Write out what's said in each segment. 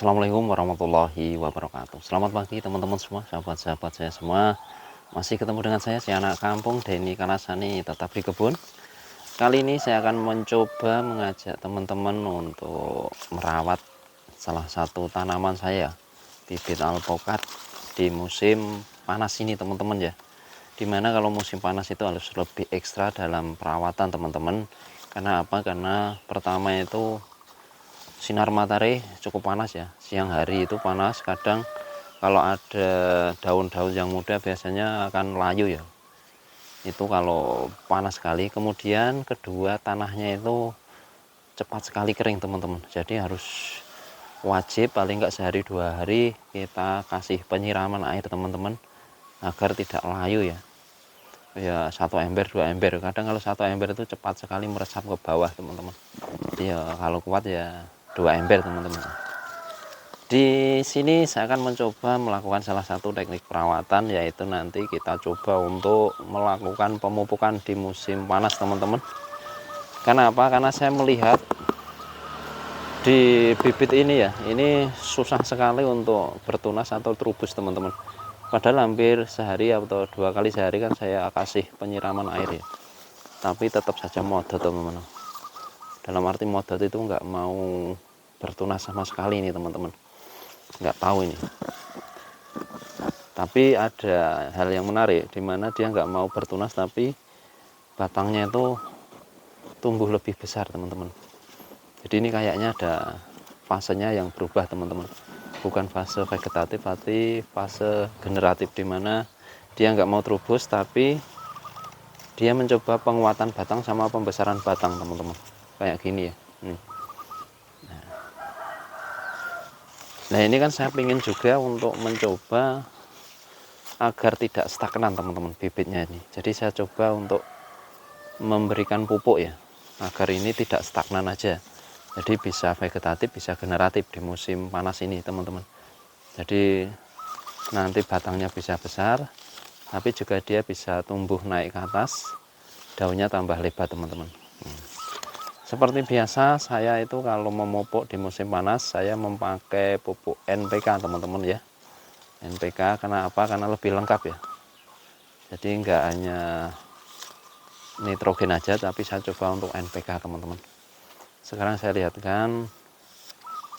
Assalamualaikum warahmatullahi wabarakatuh. Selamat pagi teman-teman semua, sahabat-sahabat saya semua. Masih ketemu dengan saya, si anak kampung Denny Kanasani, tetap di kebun. Kali ini saya akan mencoba mengajak teman-teman untuk merawat salah satu tanaman saya, bibit alpokat, di musim panas ini teman-teman ya. Dimana kalau musim panas itu harus lebih ekstra dalam perawatan teman-teman. Karena apa? Karena pertama itu sinar matahari cukup panas ya, siang hari itu panas. Kadang kalau ada daun-daun yang muda biasanya akan layu ya, itu kalau panas sekali. Kemudian kedua, tanahnya itu cepat sekali kering teman-teman, jadi harus wajib paling enggak sehari 2 hari kita kasih penyiraman air teman-teman, agar tidak layu ya. 1 ember 2 ember, kadang kalau 1 ember itu cepat sekali meresap ke bawah teman-teman. Ya kalau kuat ya 2 ember teman-teman. Di sini saya akan mencoba melakukan salah satu teknik perawatan, yaitu nanti kita coba untuk melakukan pemupukan di musim panas teman-teman. Karena apa? Karena saya melihat di bibit ini ya, ini susah sekali untuk bertunas atau terubus teman-teman. Padahal hampir sehari atau 2 kali sehari kan saya kasih penyiraman air ya, tapi tetap saja modot teman-teman. Dalam arti modot itu nggak mau bertunas sama sekali ini teman-teman, nggak tahu ini. Tapi ada hal yang menarik, dimana dia nggak mau bertunas tapi batangnya itu tumbuh lebih besar teman-teman. Jadi ini kayaknya ada fasenya yang berubah teman-teman, bukan fase vegetatif tapi fase generatif, dimana dia nggak mau terubus tapi dia mencoba penguatan batang sama pembesaran batang teman-teman, kayak gini ya. Nah ini kan saya ingin juga untuk mencoba agar tidak stagnan teman-teman bibitnya ini. Jadi saya coba untuk memberikan pupuk ya, agar ini tidak stagnan aja. Jadi bisa vegetatif, bisa generatif di musim panas ini teman-teman. Jadi nanti batangnya bisa besar, tapi juga dia bisa tumbuh naik ke atas, daunnya tambah lebar teman-teman. Seperti biasa saya itu kalau memupuk di musim panas, saya memakai pupuk NPK teman-teman ya. NPK karena apa? Karena lebih lengkap ya. Jadi enggak hanya nitrogen aja, tapi saya coba untuk NPK teman-teman. Sekarang saya lihatkan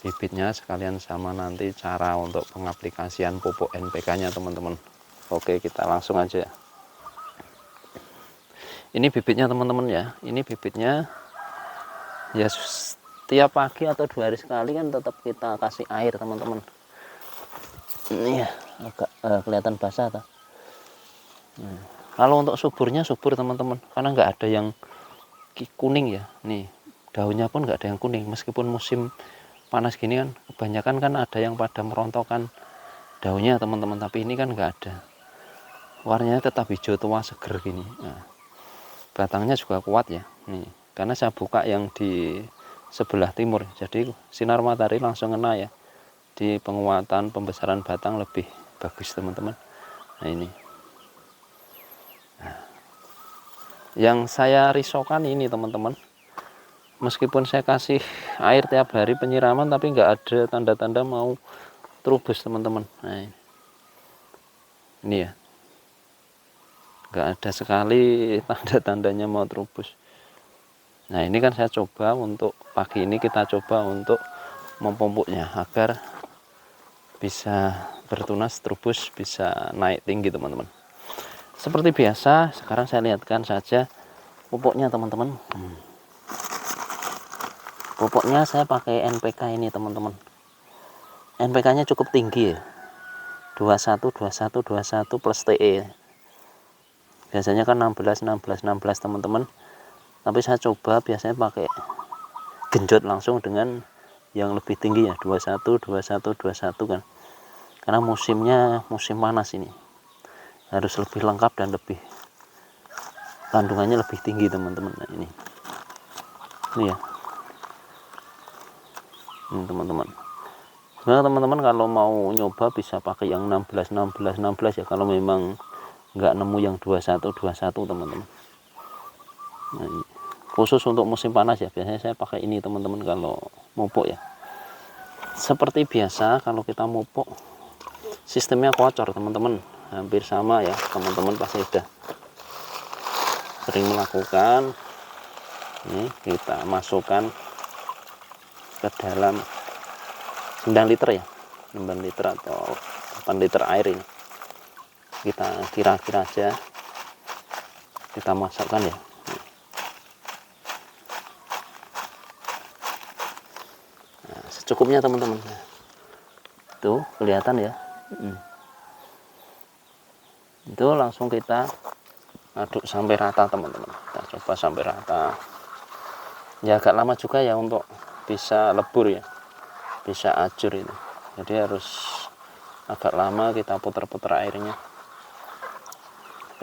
bibitnya sekalian sama nanti cara untuk pengaplikasian pupuk NPK nya teman-teman. Oke, kita langsung aja. Ini bibitnya teman-teman ya, ini bibitnya ya, setiap pagi atau 2 hari sekali kan tetap kita kasih air teman-teman. Ini ya agak kelihatan basah tak? Kalau untuk suburnya subur teman-teman, karena nggak ada yang kuning ya. Nih daunnya pun nggak ada yang kuning, meskipun musim panas gini kan kebanyakan kan ada yang pada merontokkan daunnya teman-teman, tapi ini kan nggak ada, warnanya tetap hijau tua seger gini. Nah, batangnya juga kuat ya nih, karena saya buka yang di sebelah timur, jadi sinar matahari langsung kena ya, di penguatan pembesaran batang lebih bagus teman-teman. Nah ini yang saya risaukan ini teman-teman, meskipun saya kasih air tiap hari penyiraman, tapi nggak ada tanda-tanda mau terubus teman-teman. Nah ini ya, nggak ada sekali tanda-tandanya mau terubus. Nah ini kan saya coba untuk pagi ini, kita coba untuk memupuknya agar bisa bertunas, terubus, bisa naik tinggi teman-teman. Seperti biasa, sekarang saya lihatkan saja pupuknya teman-teman. Pupuknya saya pakai NPK ini teman-teman. NPK nya cukup tinggi ya, 21 21 21 plus TE. Biasanya kan 16 16 16 teman-teman, tapi saya coba biasanya pakai genjot langsung dengan yang lebih tinggi ya, 21 21 21 kan, karena musimnya musim panas ini harus lebih lengkap dan lebih kandungannya lebih tinggi teman-teman. Nah ini ya ini teman-teman. Nah teman-teman kalau mau nyoba bisa pakai yang 16 16 16 ya, kalau memang nggak nemu yang 21 21 teman-teman. Nah, ini khusus untuk musim panas ya, biasanya saya pakai ini teman-teman kalau pupuk ya. seperti biasa kalau kita mupuk sistemnya kocor teman-teman, hampir sama ya, teman-teman pasti sudah sering melakukan. Ini kita masukkan ke dalam 9 liter ya, 9 liter atau 8 liter air ini. Kita kira-kira aja kita masukkan ya. Nah, secukupnya teman-teman. Tuh kelihatan ya. Itu langsung kita aduk sampai rata teman-teman. Kita coba sampai rata. Ya agak lama juga ya untuk bisa lebur ya, bisa ajur itu. Jadi harus agak lama kita putar-putar airnya.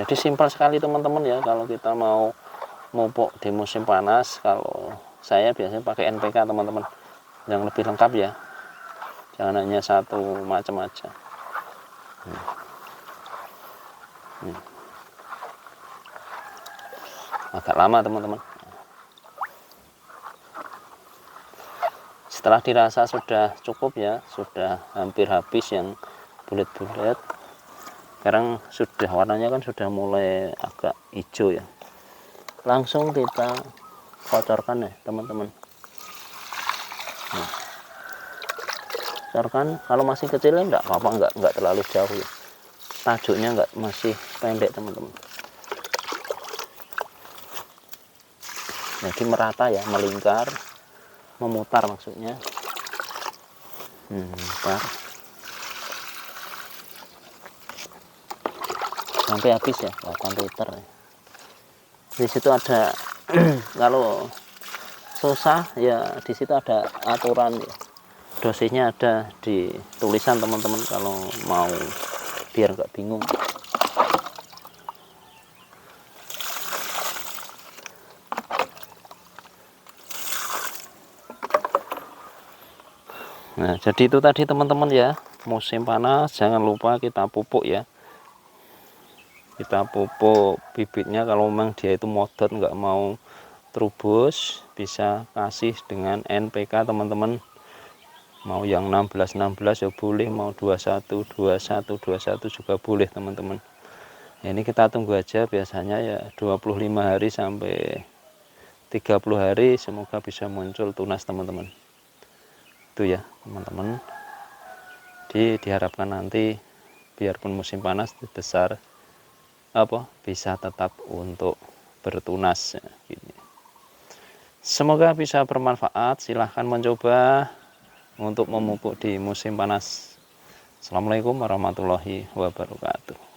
Jadi simpel sekali teman-teman ya, kalau kita mau mupuk di musim panas. Kalau saya biasanya pakai NPK teman-teman, yang lebih lengkap ya, jangan hanya satu macam aja. Agak lama teman-teman. Setelah dirasa sudah cukup ya, sudah hampir habis yang bulat-bulat, sekarang sudah warnanya kan sudah mulai agak hijau ya, langsung kita kocorkan ya teman-teman. Kocorkan, kalau masih kecil enggak apa-apa, enggak terlalu jauh ya, tajuknya enggak masih pendek teman-teman. Jadi merata ya, melingkar, memutar maksudnya, memutar sampai habis ya, 8 liter ya. Di situ ada kalau susah ya, di situ ada aturan ya, dosisnya ada di tulisan teman-teman, kalau mau biar nggak bingung. Nah, jadi itu tadi teman-teman ya, musim panas jangan lupa kita pupuk ya. Kita pupuk bibitnya, kalau memang dia itu modot nggak mau terubus, bisa kasih dengan NPK teman-teman. Mau yang 16-16 ya boleh, mau 21-21 juga boleh teman-teman. Ini kita tunggu aja, biasanya ya 25 hari sampai 30 hari semoga bisa muncul tunas teman-teman. Itu ya teman-teman. Diharapkan nanti biarpun musim panas besar bisa tetap untuk bertunas ya, gini. Semoga bisa bermanfaat. Silahkan mencoba untuk memupuk di musim panas. Assalamualaikum warahmatullahi wabarakatuh.